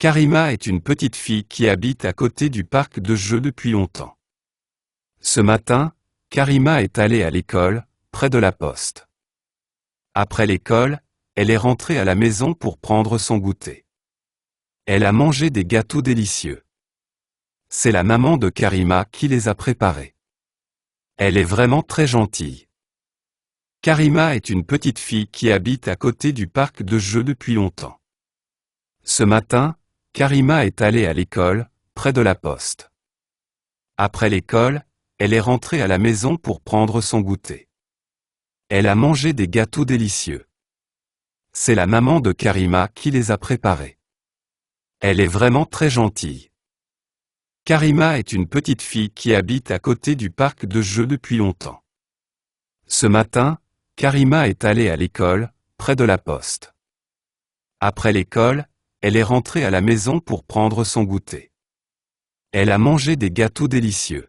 Karima est une petite fille qui habite à côté du parc de jeux depuis longtemps. Ce matin, Karima est allée à l'école, près de la poste. Après l'école, elle est rentrée à la maison pour prendre son goûter. Elle a mangé des gâteaux délicieux. C'est la maman de Karima qui les a préparés. Elle est vraiment très gentille. Karima est une petite fille qui habite à côté du parc de jeux depuis longtemps. Ce matin, Karima est allée à l'école, près de la poste. Après l'école, elle est rentrée à la maison pour prendre son goûter. Elle a mangé des gâteaux délicieux. C'est la maman de Karima qui les a préparés. Elle est vraiment très gentille. Karima est une petite fille qui habite à côté du parc de jeux depuis longtemps. Ce matin, Karima est allée à l'école, près de la poste. Après l'école, elle est rentrée à la maison pour prendre son goûter. Elle a mangé des gâteaux délicieux.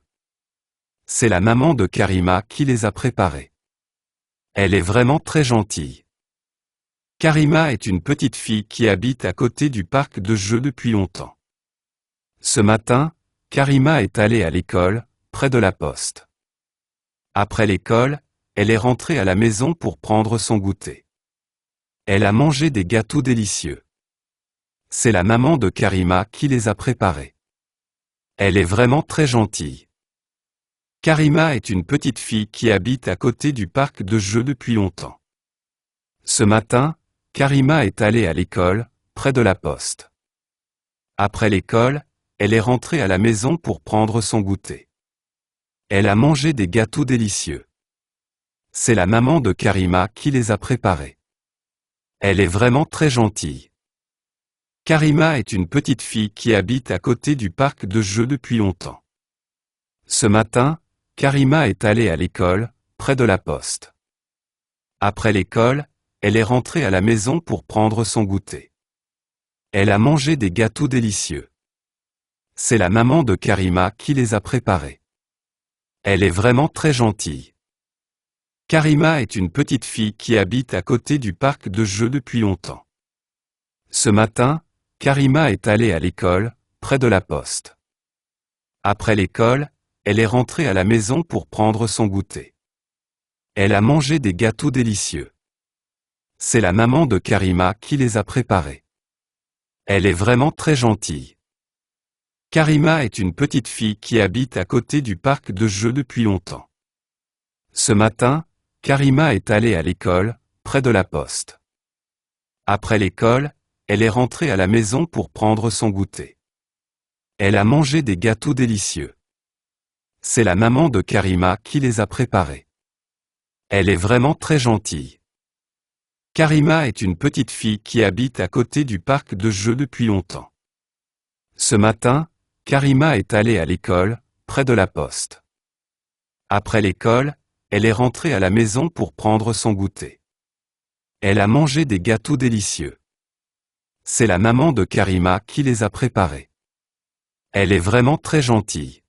C'est la maman de Karima qui les a préparés. Elle est vraiment très gentille. Karima est une petite fille qui habite à côté du parc de jeux depuis longtemps. Ce matin, Karima est allée à l'école, près de la poste. Après l'école, elle est rentrée à la maison pour prendre son goûter. Elle a mangé des gâteaux délicieux. C'est la maman de Karima qui les a préparés. Elle est vraiment très gentille. Karima est une petite fille qui habite à côté du parc de jeux depuis longtemps. Ce matin, Karima est allée à l'école, près de la poste. Après l'école, elle est rentrée à la maison pour prendre son goûter. Elle a mangé des gâteaux délicieux. C'est la maman de Karima qui les a préparés. Elle est vraiment très gentille. Karima est une petite fille qui habite à côté du parc de jeux depuis longtemps. Ce matin, Karima est allée à l'école, près de la poste. Après l'école, elle est rentrée à la maison pour prendre son goûter. Elle a mangé des gâteaux délicieux. C'est la maman de Karima qui les a préparés. Elle est vraiment très gentille. Karima est une petite fille qui habite à côté du parc de jeux depuis longtemps. Ce matin, Karima est allée à l'école, près de la poste. Après l'école, elle est rentrée à la maison pour prendre son goûter. Elle a mangé des gâteaux délicieux. C'est la maman de Karima qui les a préparés. Elle est vraiment très gentille. Karima est une petite fille qui habite à côté du parc de jeux depuis longtemps. Ce matin, Karima est allée à l'école, près de la poste. Après l'école, elle est rentrée à la maison pour prendre son goûter. Elle a mangé des gâteaux délicieux. C'est la maman de Karima qui les a préparés. Elle est vraiment très gentille. Karima est une petite fille qui habite à côté du parc de jeux depuis longtemps. Ce matin, Karima est allée à l'école, près de la poste. Après l'école, elle est rentrée à la maison pour prendre son goûter. Elle a mangé des gâteaux délicieux. C'est la maman de Karima qui les a préparés. Elle est vraiment très gentille.